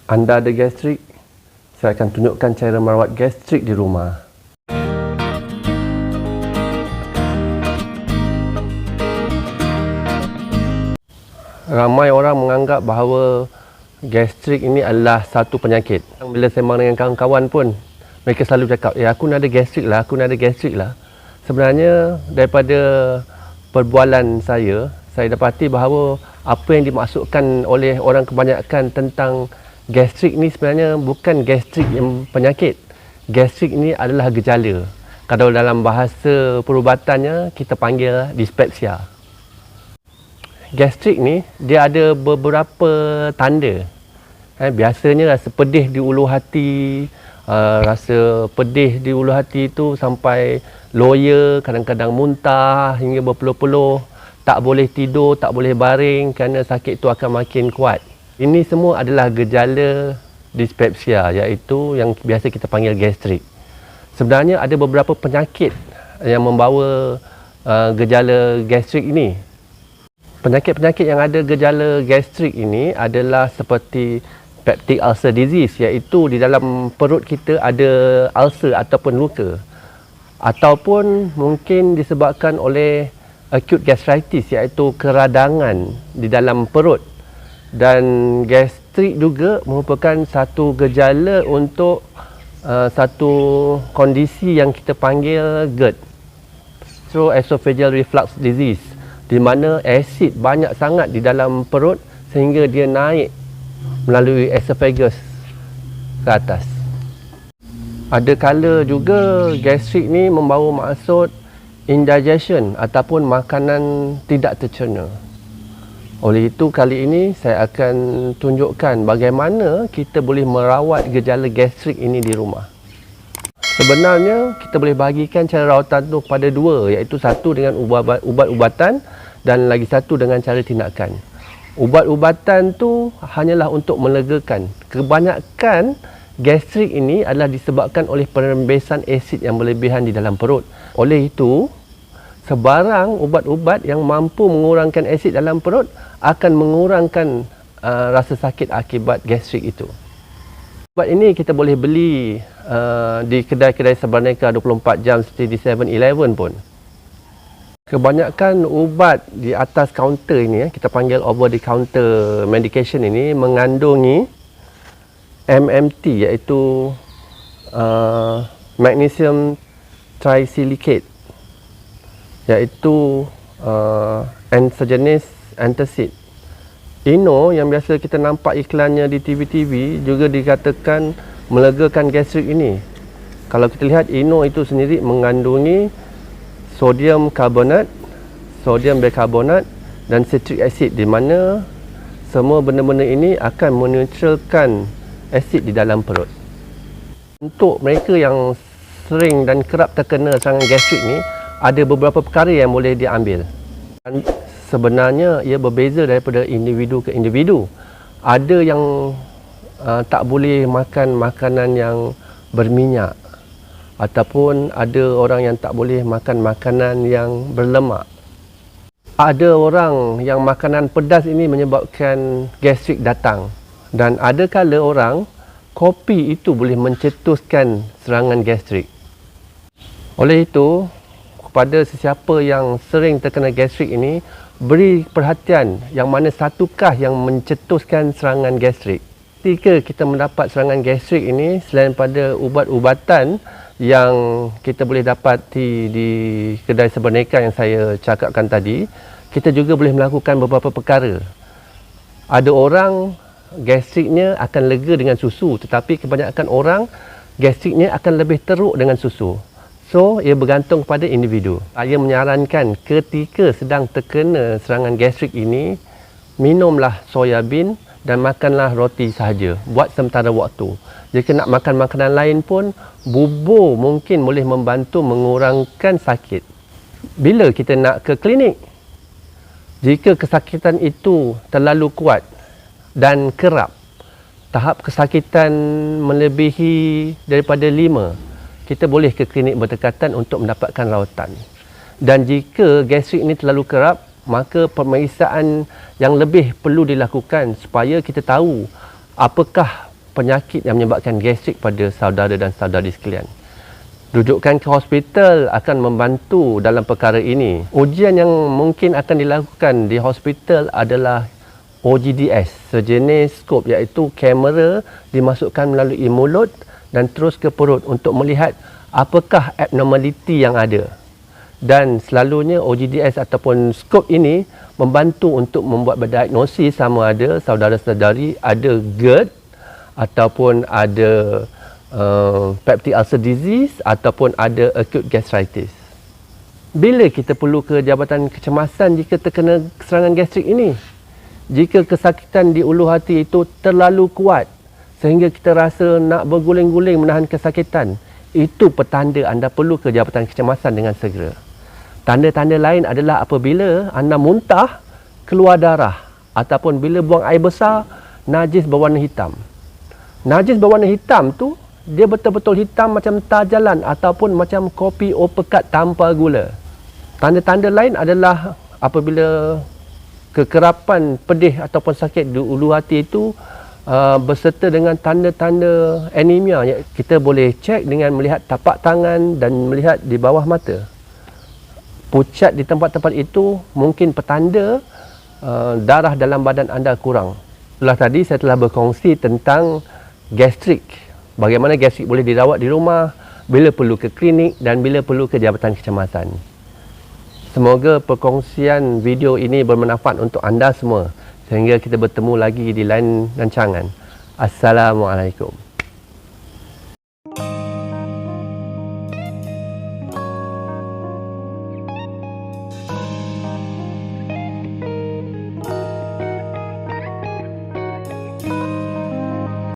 Anda ada gastrik, saya akan tunjukkan cara merawat gastrik di rumah. Ramai orang menganggap bahawa gastrik ini adalah satu penyakit. Bila sembang dengan kawan-kawan pun, mereka selalu cakap, aku nak ada gastrik lah, aku nak ada gastrik lah. Sebenarnya daripada perbualan saya dapati bahawa apa yang dimaksudkan oleh orang kebanyakan tentang gastrik ni sebenarnya bukan gastrik yang penyakit. Gastrik ni adalah gejala. Kalau dalam bahasa perubatannya kita panggil dispepsia. Gastrik ni dia ada beberapa tanda. Biasanya rasa pedih di ulu hati, rasa pedih di ulu hati itu sampai loya, kadang-kadang muntah hingga berpeluh-peluh, tak boleh tidur, tak boleh baring kerana sakit itu akan makin kuat. Ini semua adalah gejala dispepsia, iaitu yang biasa kita panggil gastrik. Sebenarnya ada beberapa penyakit yang membawa gejala gastrik ini. Penyakit-penyakit yang ada gejala gastrik ini adalah seperti peptic ulcer disease, iaitu di dalam perut kita ada ulcer ataupun luka. Ataupun mungkin disebabkan oleh acute gastritis, iaitu keradangan di dalam perut. Dan gastrik juga merupakan satu gejala untuk satu kondisi yang kita panggil GERD, gastroesophageal reflux disease, di mana asid banyak sangat di dalam perut sehingga dia naik melalui esophagus ke atas. Ada kala juga gastrik ni membawa maksud indigestion ataupun makanan tidak tercerna. Oleh itu kali ini saya akan tunjukkan bagaimana kita boleh merawat gejala gastrik ini di rumah. Sebenarnya kita boleh bahagikan cara rawatan itu pada dua, iaitu satu dengan ubat-ubatan dan lagi satu dengan cara tindakan. Ubat-ubatan tu hanyalah untuk melegakan. Kebanyakan gastrik ini adalah disebabkan oleh perembesan asid yang berlebihan di dalam perut. Oleh itu, sebarang ubat-ubat yang mampu mengurangkan asid dalam perut akan mengurangkan rasa sakit akibat gastrik itu. Ubat ini kita boleh beli di kedai-kedai sebaneka 24 jam seperti di 7-Eleven pun. Kebanyakan ubat di atas kaunter ini, kita panggil over the counter medication ini, mengandungi MMT, iaitu magnesium trisilicate, iaitu endogenous antacid. Ino yang biasa kita nampak iklannya di TV-TV juga dikatakan melegakan gastrik ini. Kalau kita lihat, Ino itu sendiri mengandungi sodium karbonat, sodium bikarbonat dan citric acid, di mana semua benda-benda ini akan menetralkan asid di dalam perut. Untuk mereka yang sering dan kerap terkena serangan gastrik ni, ada beberapa perkara yang boleh diambil. Dan sebenarnya ia berbeza daripada individu ke individu. Ada yang tak boleh makan makanan yang berminyak, ataupun ada orang yang tak boleh makan makanan yang berlemak. Ada orang yang makanan pedas ini menyebabkan gastrik datang. Dan ada kala orang, kopi itu boleh mencetuskan serangan gastrik. Oleh itu, kepada sesiapa yang sering terkena gastrik ini, beri perhatian yang mana satukah yang mencetuskan serangan gastrik. Ketika kita mendapat serangan gastrik ini, selain pada ubat-ubatan yang kita boleh dapati di kedai sebaneka yang saya cakapkan tadi, kita juga boleh melakukan beberapa perkara. Ada orang gastriknya akan lega dengan susu, tetapi kebanyakan orang gastriknya akan lebih teruk dengan susu. So, ia bergantung pada individu. Saya menyarankan ketika sedang terkena serangan gastrik ini, minumlah soya bean dan makanlah roti sahaja buat sementara waktu. Jika nak makan makanan lain pun, bubur mungkin boleh membantu mengurangkan sakit. Bila kita nak ke klinik? Jika kesakitan itu terlalu kuat dan kerap, tahap kesakitan melebihi daripada 5, kita boleh ke klinik berdekatan untuk mendapatkan rawatan. Dan jika gastrik ini terlalu kerap, maka pemeriksaan yang lebih perlu dilakukan supaya kita tahu apakah penyakit yang menyebabkan gastrik pada saudara dan saudari sekalian. Rujukan ke hospital akan membantu dalam perkara ini. Ujian yang mungkin akan dilakukan di hospital adalah OGDS, sejenis skop, iaitu kamera dimasukkan melalui mulut dan terus ke perut untuk melihat apakah abnormaliti yang ada. Dan selalunya OGDS ataupun skop ini membantu untuk membuat berdiagnosis sama ada saudara-saudari ada GERD ataupun ada peptic ulcer disease ataupun ada acute gastritis. Bila kita perlu ke jabatan kecemasan jika terkena serangan gastrik ini? Jika kesakitan di ulu hati itu terlalu kuat sehingga kita rasa nak berguling-guling menahan kesakitan, itu petanda anda perlu ke jabatan kecemasan dengan segera. Tanda-tanda lain adalah apabila anda muntah, keluar darah, ataupun bila buang air besar, najis berwarna hitam. Najis berwarna hitam tu dia betul-betul hitam macam tar jalan ataupun macam kopi pekat tanpa gula. Tanda-tanda lain adalah apabila kekerapan pedih ataupun sakit di ulu hati itu berserta dengan tanda-tanda anemia. Kita boleh cek dengan melihat tapak tangan dan melihat di bawah mata. Pucat di tempat-tempat itu mungkin petanda darah dalam badan anda kurang. Itulah tadi saya telah berkongsi tentang gastrik. Bagaimana gastrik boleh dirawat di rumah, bila perlu ke klinik dan bila perlu ke jabatan kecemasan. Semoga perkongsian video ini bermanfaat untuk anda semua. Sehingga kita bertemu lagi di lain rancangan. Assalamualaikum.